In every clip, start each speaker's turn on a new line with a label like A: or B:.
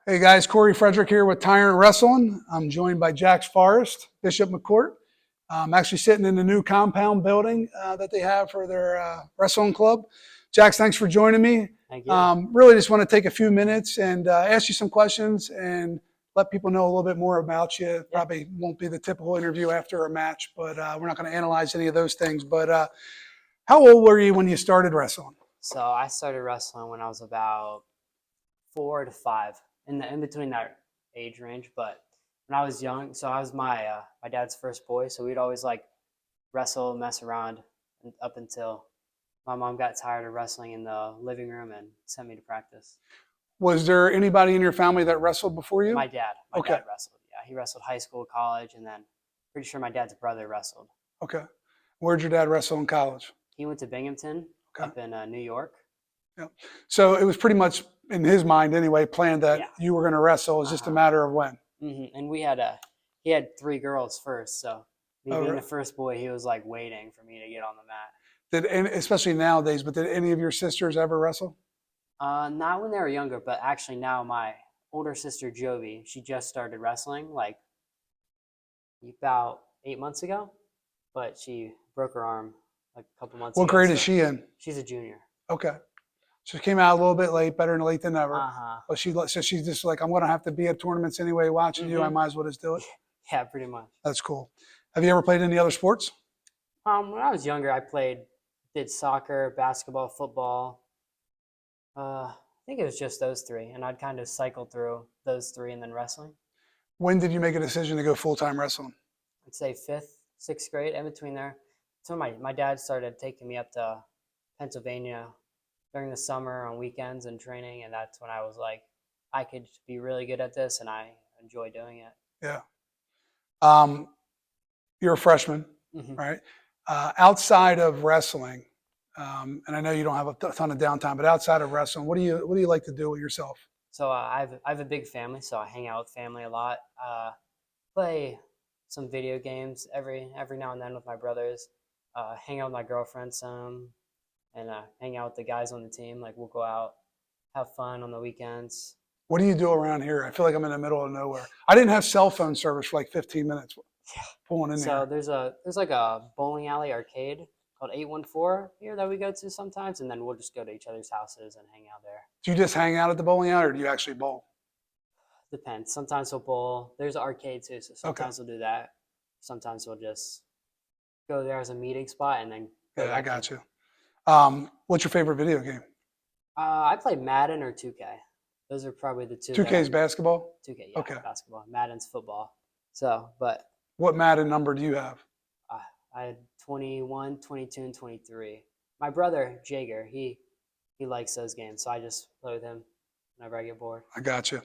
A: Hey guys, Corey Frederick here with Tyrant Wrestling. I'm joined by Jax Forrest, Bishop McCort. I'm actually sitting in the new compound building that they have for their wrestling club. Jax, thanks for joining me.
B: Thank you.
A: Really just want to take a few minutes and ask you some questions and let people know a little bit more about you. It probably won't be the typical interview after a match, but we're not going to analyze any of those things. But how old were you when you started wrestling?
B: So I started wrestling when I was about 4 to 5, in between that age range. But when I was young, so I was my dad's first boy, so we'd always like wrestle, mess around, up until my mom got tired of wrestling in the living room and sent me to practice.
A: Was there anybody in your family that wrestled before you?
B: My dad wrestled. Yeah, he wrestled high school, college, and then pretty sure my dad's brother wrestled.
A: Okay. Where'd your dad wrestle in college?
B: He went to Binghamton up in New York.
A: Yeah. So it was pretty much in his mind anyway, planned that you were going to wrestle. It was just a matter of when.
B: And he had 3 girls first, so me being the first boy, he was like waiting for me to get on the mat.
A: And especially nowadays, but did any of your sisters ever wrestle?
B: Not when they were younger, but actually now my older sister Jovi, she just started wrestling like about 8 months ago, but she broke her arm like a couple months ago.
A: What grade is she in?
B: She's a junior.
A: Okay. So she came out a little bit late, better late than never. But so she's just like, I'm going to have to be at tournaments anyway watching you. I might as well just do it.
B: Yeah, pretty much.
A: That's cool. Have you ever played any other sports?
B: When I was younger, did soccer, basketball, football. I think it was just those 3, and I'd kind of cycle through those 3 and then wrestling.
A: When did you make a decision to go full-time wrestling?
B: I'd say 5th, 6th grade, in between there. So my dad started taking me up to Pennsylvania during the summer on weekends and training, and that's when I was like, I could be really good at this, and I enjoy doing it.
A: Yeah. You're a freshman, right? Outside of wrestling, and I know you don't have a ton of downtime, but outside of wrestling, what do you like to do with yourself?
B: So I have a big family, so I hang out with family a lot. Play some video games every now and then with my brothers. Hang out with my girlfriend some, and hang out with the guys on the team. Like we'll go out, have fun on the weekends.
A: What do you do around here? I feel like I'm in the middle of nowhere. I didn't have cell phone service for like 15 minutes. Pulling in
B: so
A: here.
B: there's like a bowling alley arcade called 814 here that we go to sometimes, and then we'll just go to each other's houses and hang out there.
A: Do you just hang out at the bowling alley, or do you actually bowl?
B: Depends. Sometimes we'll bowl. There's an arcade too, so sometimes we'll do that. Sometimes we'll just go there as a meeting spot and then go
A: Yeah, I
B: back
A: got you. What's your favorite video game?
B: I play Madden or 2K. Those are probably the 2.
A: 2K's basketball?
B: 2K, yeah, basketball. Madden's football. So, but
A: what Madden number do you have?
B: I had 21, 22, and 23. My brother, Jager, he likes those games, so I just play with him whenever I get bored.
A: I got you.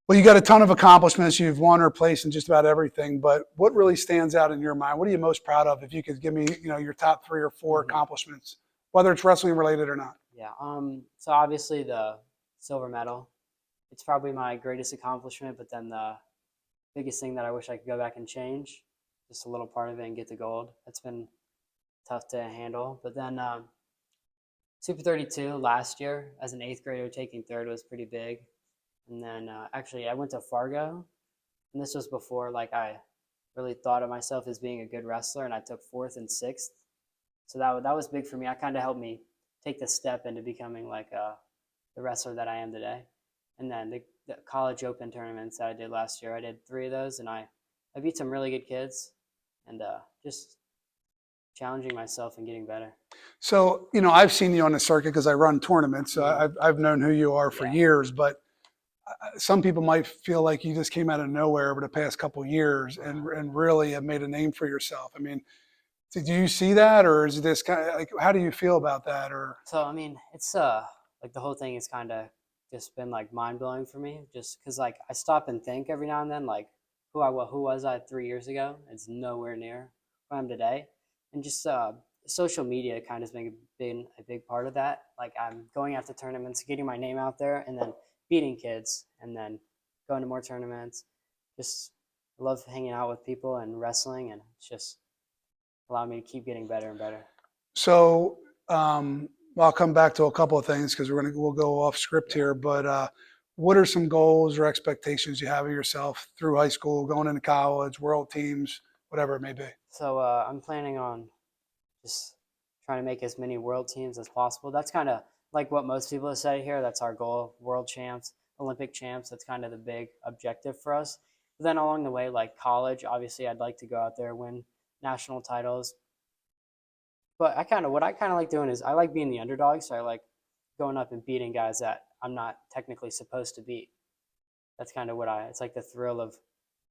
A: Well, you got a ton of accomplishments. You've won or placed in just about everything, but what really stands out in your mind? What are you most proud of? If you could give me, your top 3 or 4 accomplishments, whether it's wrestling related or not.
B: Yeah. So obviously the silver medal, it's probably my greatest accomplishment, but then the biggest thing that I wish I could go back and change, just a little part of it and get the gold. That's been tough to handle. But then Super 32 last year as an 8th grader taking 3rd was pretty big. And then actually I went to Fargo, and this was before like I really thought of myself as being a good wrestler, and I took 4th and 6th. So that was big for me. That kind of helped me take the step into becoming like the wrestler that I am today. And then the college open tournaments that I did last year, I did 3 of those, and I beat some really good kids, and just challenging myself and getting better.
A: So, I've seen you on the circuit because I run tournaments. So I've known who you are for years, but some people might feel like you just came out of nowhere over the past couple of years and really have made a name for yourself. I mean, do you see that, or is this kind of like, how do you feel about that? Or
B: so, I mean, it's like the whole thing is kind of just been like mind blowing for me, just because like I stop and think every now and then, like who was I 3 years ago? It's nowhere near who I am today, and just social media kind of has been a big part of that. Like I'm going after tournaments, getting my name out there, and then beating kids, and then going to more tournaments. Just love hanging out with people and wrestling, and it's just allowed me to keep getting better and better.
A: So I'll come back to a couple of things because we'll go off script here. But what are some goals or expectations you have of yourself through high school, going into college, world teams, whatever it may be?
B: So I'm planning on just trying to make as many world teams as possible. That's kind of like what most people have said here. That's our goal: world champs, Olympic champs. That's kind of the big objective for us. But then along the way, like college, obviously, I'd like to go out there, win national titles. But what I kind of like doing is I like being the underdog. So I like going up and beating guys that I'm not technically supposed to beat. That's kind of it's like the thrill of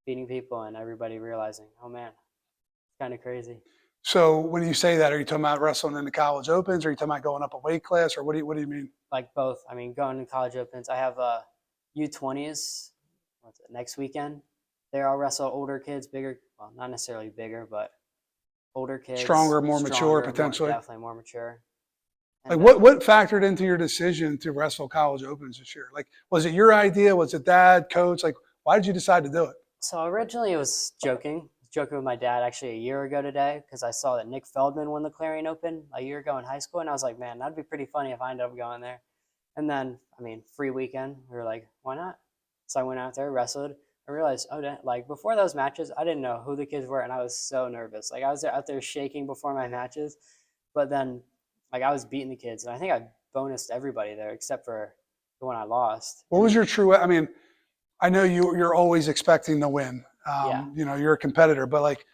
B: beating people and everybody realizing, oh man, it's kind of crazy.
A: So when you say that, are you talking about wrestling in the college opens? Or are you talking about going up a weight class? Or what do you mean?
B: Like both. I mean, going to college opens. I have U20s. What's it, next weekend? There I'll wrestle older kids, bigger. Well, not necessarily bigger, but older kids,
A: Stronger, more mature, potentially.
B: Definitely more mature.
A: Like
B: And
A: what factored into your decision to wrestle college opens this year? Like, was it your idea? Was it dad, coach? Like, why did you decide to do it?
B: So originally it was joking with my dad actually a year ago today because I saw that Nick Feldman won the Clarion Open a year ago in high school, and I was like, man, that'd be pretty funny if I ended up going there. And then, I mean, free weekend, we were like, why not? So I went out there, wrestled. I realized, like before those matches, I didn't know who the kids were, and I was so nervous. Like I was out there shaking before my matches, but then, like I was beating the kids, and I think I bonused everybody there except for the one I lost.
A: What was your true? I mean, I know you're always expecting to win.
B: Yeah.
A: You're a competitor, but like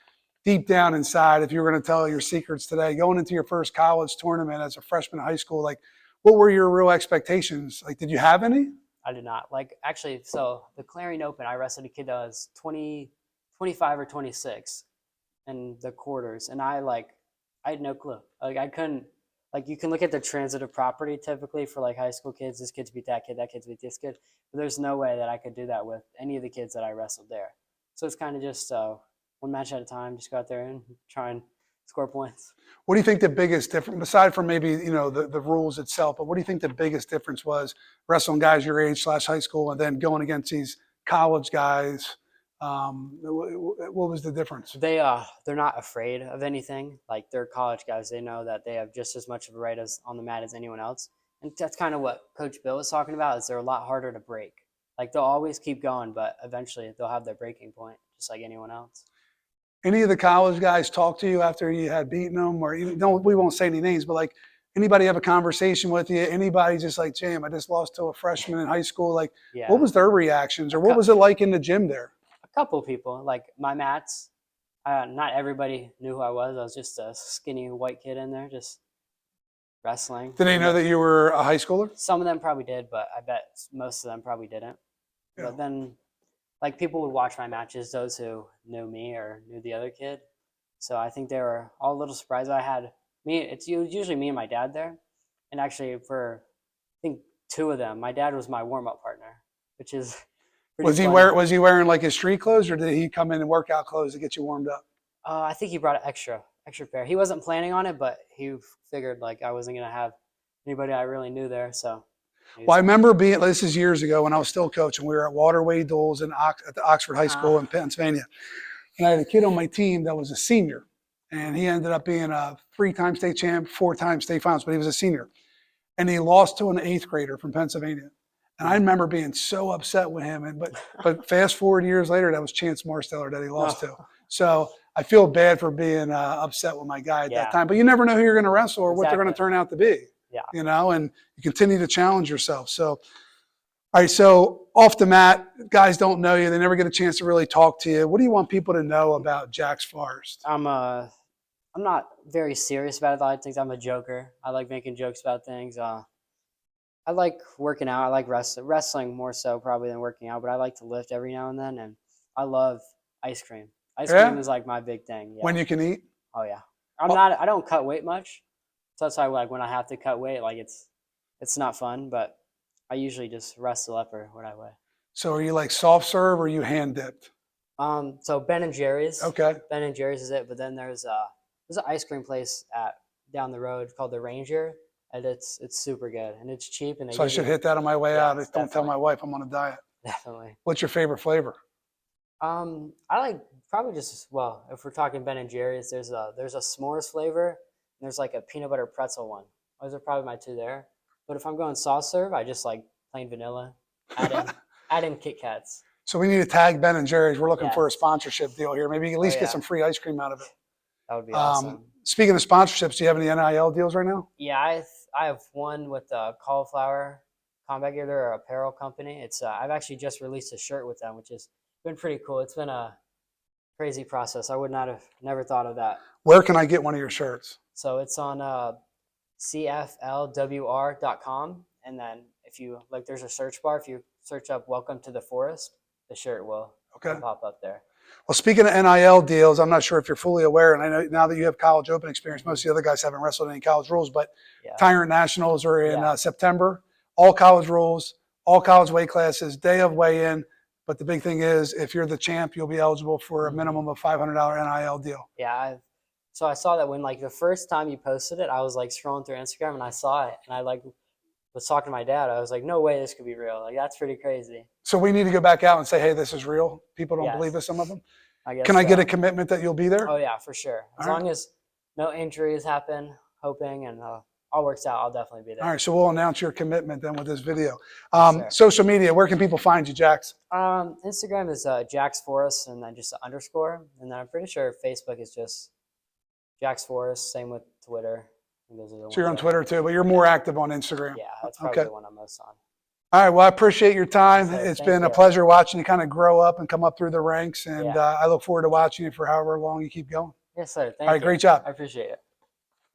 A: deep down inside, if you were going to tell your secrets today, going into your first college tournament as a freshman in high school, like what were your real expectations? Like, did you have any?
B: I did not. Like actually, so the Clarion Open, I wrestled a kid that was 20, 25 or 26 in the quarters, and I had no clue. Like I couldn't. Like you can look at the transitive property typically for like high school kids. This kid's beat that kid's beat this kid. But there's no way that I could do that with any of the kids that I wrestled there. So it's kind of just one match at a time. Just go out there and try and score points.
A: What do you think the biggest difference, aside from maybe the rules itself, but what do you think the biggest difference was wrestling guys your age / high school and then going against these college guys? What was the difference?
B: They're not afraid of anything. Like they're college guys. They know that they have just as much of a right as on the mat as anyone else. And that's kind of what Coach Bill was talking about. Is they're a lot harder to break. Like they'll always keep going, but eventually they'll have their breaking point, just like anyone else.
A: Any of the college guys talk to you after you had beaten them, or we won't say any names, but like anybody have a conversation with you? Anybody just like, Jam, I just lost to a freshman in high school. Like,
B: Yeah.
A: What was their reactions, or what was it like in the gym there?
B: A couple people, like my mats. Not everybody knew who I was. I was just a skinny white kid in there, just wrestling.
A: Did they know that you were a high schooler?
B: Some of them probably did, but I bet most of them probably didn't.
A: Yeah.
B: But then, like people would watch my matches, those who knew me or knew the other kid. So I think they were all a little surprised. I had me. It's usually me and my dad there, and actually for I think two of them, my dad was my warm-up partner, which is
A: Was he wearing like his street clothes, or did he come in and workout clothes to get you warmed up?
B: I think he brought an extra pair. He wasn't planning on it, but he figured like I wasn't gonna have anybody I really knew there. So,
A: well, I remember this is years ago when I was still coaching. We were at Waterway Doles at the Oxford High School in Pennsylvania, and I had a kid on my team that was a senior, and he ended up being a 3-time state champ, 4-time state finals, but he was a senior, and he lost to an 8th grader from Pennsylvania. And I remember being so upset with him. But fast forward years later, that was Chance Marsteller that he lost to. So I feel bad for being upset with my guy at that time. But you never know who you're going to wrestle or what they're going to turn out to be.
B: Yeah.
A: And you continue to challenge yourself. So, all right. So off the mat, guys don't know you. They never get a chance to really talk to you. What do you want people to know about Jax Forrest?
B: I'm not very serious about a lot of things. I'm a joker. I like making jokes about things. I like working out. I like wrestling more so probably than working out, but I like to lift every now and then. And I love ice cream. Ice cream is like my big thing. Yeah.
A: When you can eat?
B: Oh yeah. I don't cut weight much. So that's why like when I have to cut weight, like it's not fun, but I usually just wrestle up or what I weigh.
A: So are you like soft serve or are you hand dipped?
B: So Ben and Jerry's.
A: Okay.
B: Ben and Jerry's is it, but then there's an ice cream place down the road called the Ranger. And it's super good and it's cheap. And
A: so I should hit that on my way out. Don't
B: definitely.
A: Tell my wife I'm on a diet.
B: Definitely.
A: What's your favorite flavor?
B: I like probably just if we're talking Ben and Jerry's, there's a s'mores flavor and there's like a peanut butter pretzel one. Those are probably my two there. But if I'm going soft serve, I just like plain vanilla. Add in Kit Kats.
A: So we need to tag Ben and Jerry's. We're looking
B: Yeah.
A: for a sponsorship deal here. Maybe at least
B: yeah.
A: get some free ice cream out of it.
B: That would be awesome.
A: Speaking of sponsorships, do you have any NIL deals right now?
B: Yeah, I have one with Cauliflower Combat Gear. They're an apparel company. It's I've actually just released a shirt with them, which has been pretty cool. It's been a crazy process. I would not have never thought of that.
A: Where can I get one of your shirts?
B: So it's on cflwr.com, and then if you like, there's a search bar. If you search up "Welcome to the Forest," the shirt will pop up there.
A: Well, speaking of NIL deals, I'm not sure if you're fully aware, and I know now that you have college open experience, most of the other guys haven't wrestled any college rules, but Tyrant Nationals are in September. All college rules, all college weight classes, day of weigh-in. But the big thing is, if you're the champ, you'll be eligible for a minimum of $500 NIL deal.
B: Yeah, so I saw that when like the first time you posted it, I was like scrolling through Instagram and I saw it, and I like was talking to my dad. I was like, no way this could be real. Like, that's pretty crazy.
A: So we need to go back out and say, hey, this is real. People don't believe us, some of them. Can I get a commitment that you'll be there?
B: Oh yeah, for sure. As long as no injuries happen, hoping, and all works out, I'll definitely be there.
A: All right, so we'll announce your commitment then with this video. Social media, where can people find you, Jax?
B: Instagram is Jax Forrest, and then just an underscore. And then I'm pretty sure Facebook is just Jax Forrest, same with Twitter.
A: So you're on Twitter too, but you're more active on Instagram.
B: Yeah, that's probably the one I'm most on.
A: All right, well, I appreciate your time.
B: Yes,
A: it's been a pleasure watching you kind of grow up and come up through the ranks, and I look forward to watching you for however long you keep going.
B: Yes, sir. Thank you.
A: All right, great job.
B: I appreciate it.